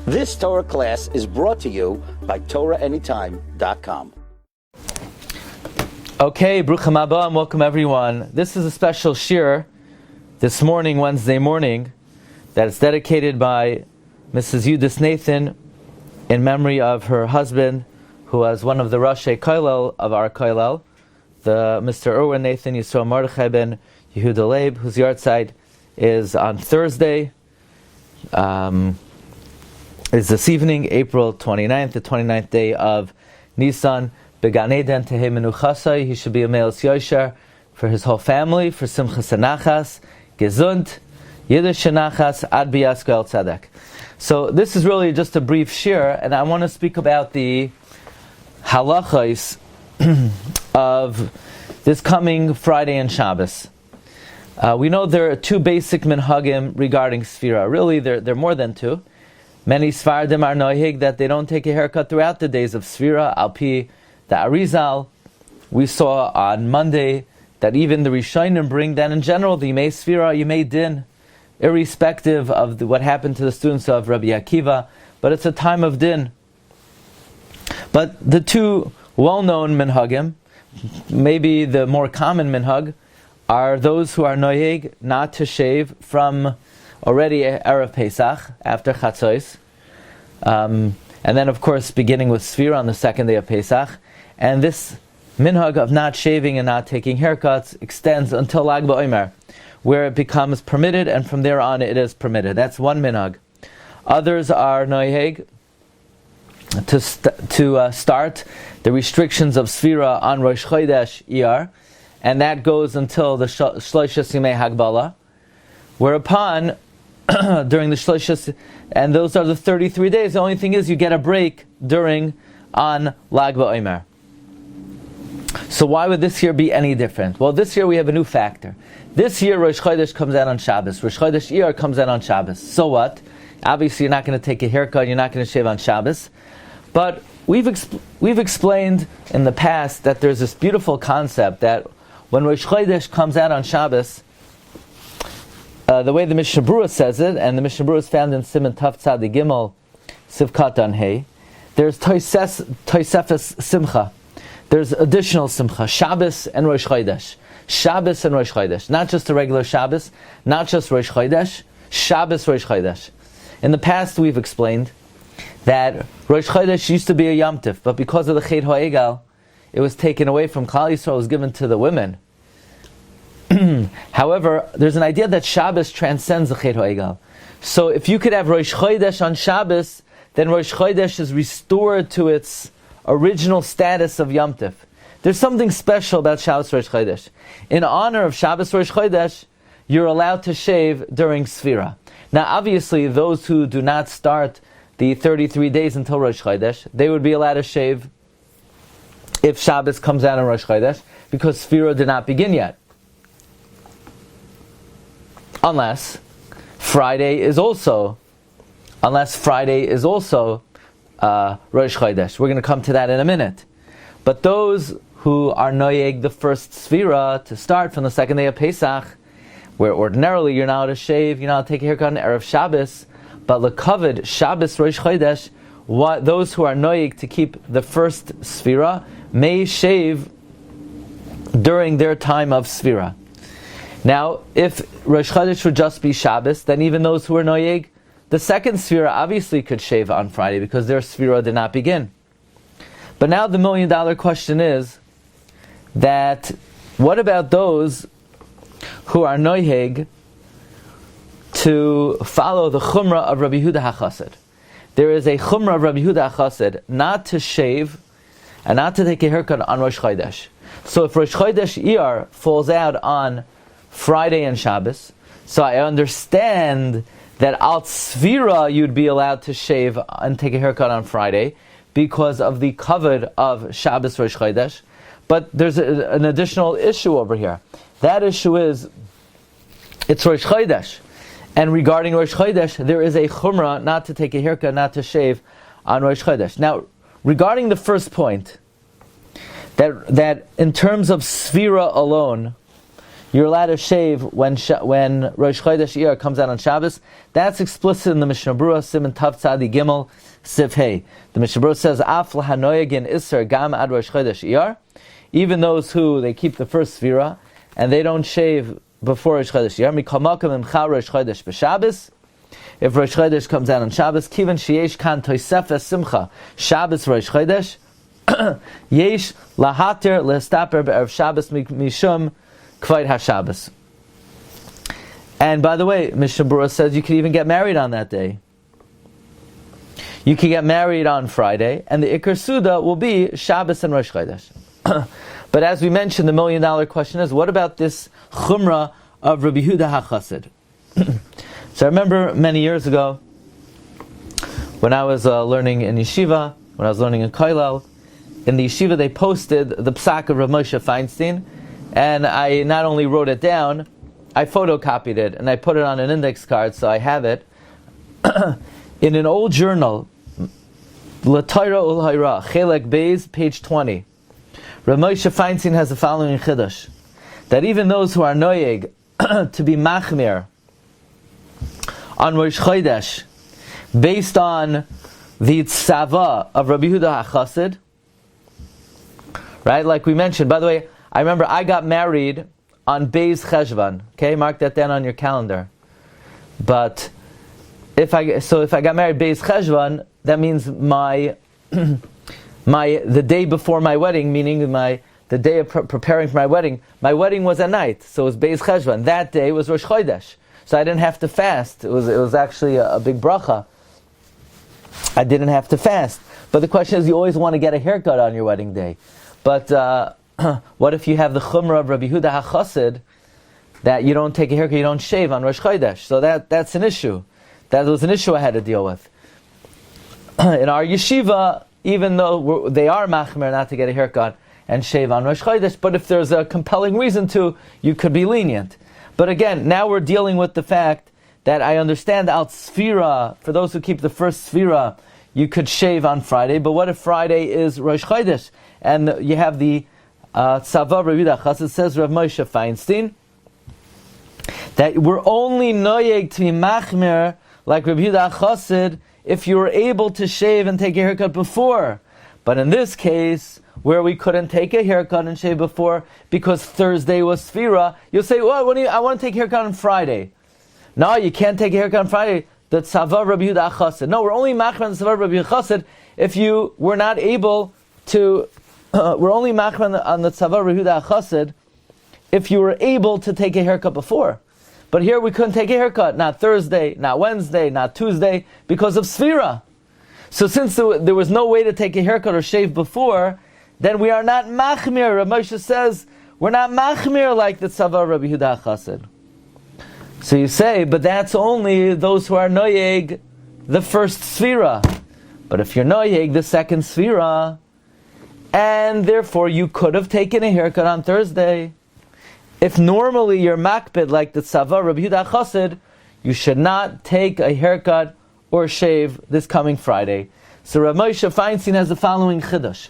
This Torah class is brought to you by TorahAnytime.com. Okay, Bruchim Haba, and welcome everyone. This is a special Shiur this morning, Wednesday morning, that is dedicated by Mrs. Yudis Nathan in memory of her husband, who was one of the Rosh Kollel of our Kollel, the Mr. Erwin Nathan Yisrael Mordechai ben Yehuda Leib, whose yahrzeit is on Thursday. Is this evening, April 29th, the 29th day of Nisan. Began Eden Tehei Menuchasai. He should be a Me'el Yosher for his whole family, for Simchas Nachas, Gesund, Yiddish Nachas, Ad Bias Goel Tzedek. So this is really just a brief shiur, and I want to speak about the halachos of this coming Friday and Shabbos. We know there are two basic minhagim regarding Sefira. Really, there are more than two. Many Sfardim are nohig that they don't take a haircut throughout the days of Sefira. Al pi the Arizal, we saw on Monday that even the Rishonim bring that in general, the Yimei Sefira, Yimei Din, irrespective of what happened to the students of Rabbi Akiva, but it's a time of Din. But the two well-known minhagim, maybe the more common minhag, are those who are nohig not to shave from already Erev Pesach, after Chatzos, and then of course beginning with Sefira on the second day of Pesach, and this minhag of not shaving and not taking haircuts extends until Lag BaOmer, where it becomes permitted, and from there on it is permitted. That's one minhag. Others are nohig to start the restrictions of Sefira on Rosh Chodesh Iyar, and that goes until the Shloshis Yimei Hagbala, whereupon during the Shloshis, and those are the 33 days, the only thing is you get a break on Lag BaOmer. So why would this year be any different? Well, this year we have a new factor. This year Rosh Chodesh comes out on Shabbos. Rosh Chodesh Iyar comes out on Shabbos. So what? Obviously you're not going to take a haircut, you're not going to shave on Shabbos. But we've explained in the past that there's this beautiful concept that when Rosh Chodesh comes out on Shabbos, the way the Mishnah Berurah says it, and the Mishnah Berurah is found in Siman Tav Tzadi Gimel, Sivkat Hey, there's Toisefes Simcha. There's additional Simcha, Shabbos and Rosh Chodesh. Shabbos and Rosh Chodesh. Not just a regular Shabbos, not just Rosh Chodesh, Shabbos, Rosh Chodesh. In the past we've explained that Rosh Chodesh used to be a Yom Tif, but because of the Chet HaEgal, it was taken away from Klal Yisrael, it was given to the women. However, there's an idea that Shabbos transcends the Chet HaEgal. So if you could have Rosh Chodesh on Shabbos, then Rosh Chodesh is restored to its original status of Yom Tif. There's something special about Shabbos Rosh Chodesh. In honor of Shabbos Rosh Chodesh, you're allowed to shave during Sefira. Now obviously those who do not start the 33 days until Rosh Chodesh, they would be allowed to shave if Shabbos comes out on Rosh Chodesh, because Sefira did not begin yet. Unless Friday is also Rosh Chodesh. We're going to come to that in a minute. But those who are noyeg the first Sefira to start from the second day of Pesach, where ordinarily you're not allowed to shave, you're not allowed to take a haircut on Erev Shabbos, but lekavod Shabbos Rosh Chodesh, those who are noyeg to keep the first Sefira may shave during their time of Sefira. Now, if Rosh Chodesh would just be Shabbos, then even those who are noyeg the second Sefira obviously could shave on Friday because their Sefira did not begin. But now the $1 million question is that what about those who are noyeg to follow the Chumrah of Rabbi Yehuda HaChassid? There is a Chumrah of Rabbi Yehuda HaChassid not to shave and not to take a haircut on Rosh Chodesh. So if Rosh Chodesh Iyar falls out on Friday and Shabbos, so I understand that al Sefira you'd be allowed to shave and take a haircut on Friday because of the kavod of Shabbos Rosh Chodesh. But there's an additional issue over here. That issue is, it's Rosh Chodesh. And regarding Rosh Chodesh, there is a chumrah not to take a haircut, not to shave on Rosh Chodesh. Now, regarding the first point, that in terms of Sefira alone, you're allowed to shave when Rosh Chodesh Iyar comes out on Shabbos. That's explicit in the Mishnah Berurah, Siman Tav Tzadi Gimel, Sif Hey. The Mishnah Berurah says, Af lahanoyagin Isser Gam Ad Rosh Chodesh Iyar. Even those who, they keep the first Sefira, and they don't shave before Rosh Chodesh Iyar. Mikol Makom Imcha Rosh Chodesh B'Shabbos. If Rosh Chodesh comes out on Shabbos, Kivan Sheyesh Kan Toisefes Simcha, Shabbos Rosh Chodesh, Yesh Lahater Lestaper Be'erev Shabbos Mishum Kvayt HaShabbos. And by the way, Mishnah Berurah says you can even get married on that day. You can get married on Friday, and the Ikar Suda will be Shabbos and Rosh Chodesh. But as we mentioned, the $1 million question is, what about this Chumrah of Rabbi Yehuda HaChassid? So I remember many years ago, when I was learning in yeshiva, when I was learning in Kollel, in the yeshiva they posted the psak of Rabbi Feinstein, and I not only wrote it down, I photocopied it, and I put it on an index card, so I have it. In an old journal, L'Torah Ul Hayra, Chelek Beis, page 20, Rabbi Feinstein has the following chiddush, that even those who are noyeg to be machmir on Rosh Chodesh, based on the tzava of Rabbi Yehuda HaChassid, right? Like we mentioned, by the way, I remember I got married on Beis Cheshvan. Okay, mark that down on your calendar. But if I got married Beis Cheshvan, that means the day before my wedding, meaning the day of preparing for my wedding was at night, so it was Beis Cheshvan. That day was Rosh Chodesh, so I didn't have to fast. It was actually a big bracha. I didn't have to fast. But the question is, you always want to get a haircut on your wedding day. But what if you have the Chumrah of Rabbi Yehuda HaChassid, that you don't take a haircut, you don't shave on Rosh Chodesh? So that's an issue. That was an issue I had to deal with. In our yeshiva, even though they are machmer not to get a haircut and shave on Rosh Chodesh, but if there's a compelling reason to, you could be lenient. But again, now we're dealing with the fact that I understand al Sefira, for those who keep the first Sefira, you could shave on Friday, but what if Friday is Rosh Chodesh? And you have the Tzava Rabbi Yehuda HaChassid, says Rav Moshe Feinstein, that we're only noyeg to be machmer like Rabbi Yehuda HaChassid if you were able to shave and take a haircut before. But in this case, where we couldn't take a haircut and shave before because Thursday was Sefira, you'll say, well, I want to take a haircut on Friday. No, you can't take a haircut on Friday. The Tzava Rabbi Yehuda HaChassid. No, we're only machmer on the Tzava Rabbi Yehuda HaChassid if you were not able to, we're only machmer on the Tzava Rabbi Yehuda HaChassid if you were able to take a haircut before. But here we couldn't take a haircut, not Thursday, not Wednesday, not Tuesday, because of Sefira. So since there was no way to take a haircut or shave before, then we are not machmir. Rav Moshe says, we're not machmir like the Tzava Rabbi Yehuda HaChassid. So you say, but that's only those who are noyeg the first Sefira. But if you're noyeg the second Sefira, and therefore you could have taken a haircut on Thursday, if normally you're makbid like the Tzava Rabbi Yehuda HaChassid, you should not take a haircut or shave this coming Friday. So Rav Moshe Feinstein has the following chiddush,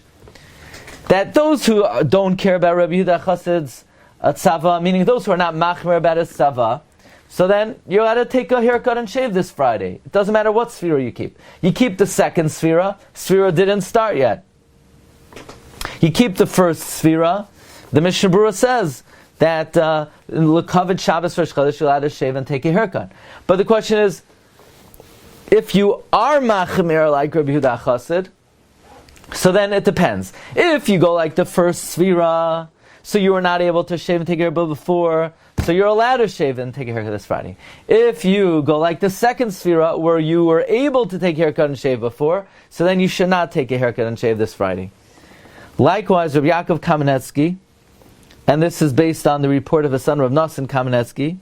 that those who don't care about Rabbi Yehuda HaChassid's tzava, meaning those who are not machmer about his tzava, so then you got to take a haircut and shave this Friday. It doesn't matter what Sefira you keep. You keep the second Sefira. Sefira didn't start yet. You keep the first Sefira. The Mishnah Berurah says that in L'Kavod Shabbos Rosh Chodesh you're allowed to shave and take a haircut. But the question is, if you are machmir like Rabbi Yehuda HaChassid, so then it depends. If you go like the first Sefira, so you were not able to shave and take a haircut before, so you're allowed to shave and take a haircut this Friday. If you go like the second Sefira, where you were able to take a haircut and shave before, so then you should not take a haircut and shave this Friday. Likewise, Rabbi Yaakov Kamenetsky, and this is based on the report of his son Rav Nosson Kamenetsky,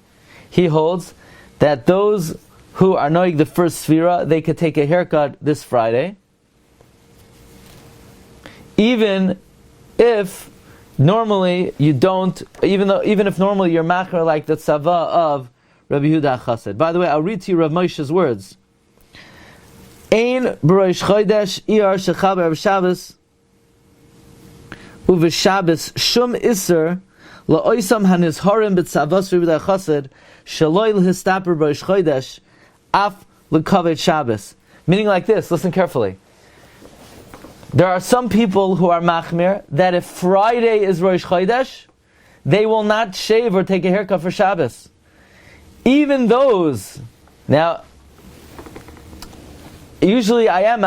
he holds that those who are knowing the first Sefira, they could take a haircut this Friday, even if normally you don't, even if normally you're machmer like the tzava of Rabbi Yehuda HaChassid. By the way, I'll read to you Rav Moshe's words. Ein b'rosh chodesh iyar shecha b'erev Shabbos u'v'Shabbos shum iser La'oisam hanizharim b'tzavos Rabbi Chassid shaloi l'histaper Rosh Chodesh af l'kavet Shabbos. Meaning like this, listen carefully. There are some people who are machmir that if Friday is Rosh Chodesh, they will not shave or take a haircut for Shabbos. Even those, now, usually I am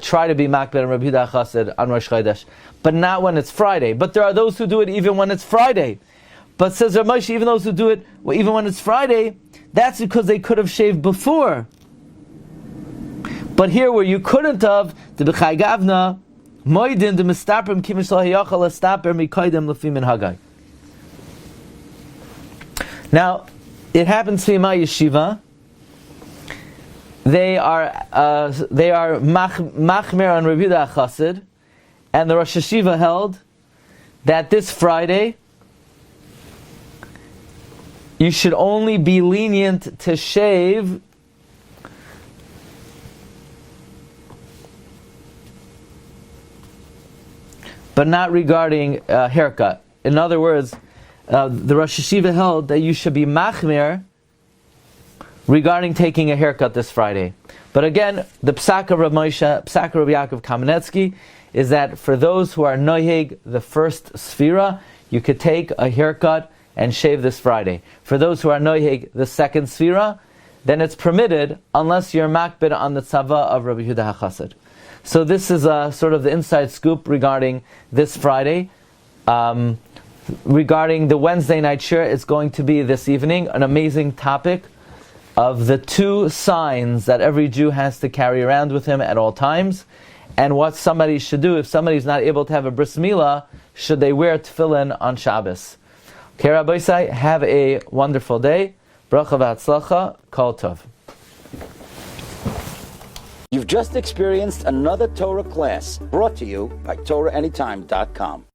try to be makbid and Rabbi Chassid on Rosh Chodesh, but not when it's Friday. But there are those who do it even when it's Friday. But says Rav Moshe, even those who do it even when it's Friday, that's because they could have shaved before. But here where you couldn't have, the b'chai gavna, moidin the mistaperim kimish lahiyachal estaper mikoidem lefimin hagai. Now, it happens to be my yeshiva. They are machmer on Rabbi Chassid, and the Rosh Yeshiva held that this Friday you should only be lenient to shave but not regarding haircut. In other words, the Rosh Yeshiva held that you should be machmir regarding taking a haircut this Friday. But again, the Psak of Rav Moshe, Psak of Rabbi Yaakov Kamenetsky, is that for those who are noheg the first Sefira, you could take a haircut and shave this Friday. For those who are noheg the second Sefira, then it's permitted unless you're makbid on the tzava of Rabbi Yehuda HaChassid. So this is sort of the inside scoop regarding this Friday. Regarding the Wednesday night shiur, it's going to be this evening an amazing topic of the two signs that every Jew has to carry around with him at all times, and what somebody should do if somebody's not able to have a bris milah. Should they wear tefillin on Shabbos? Okay, Rabbi Isai, have a wonderful day. Bracha v'hatzlacha, kol tov. You've just experienced another Torah class brought to you by TorahAnytime.com.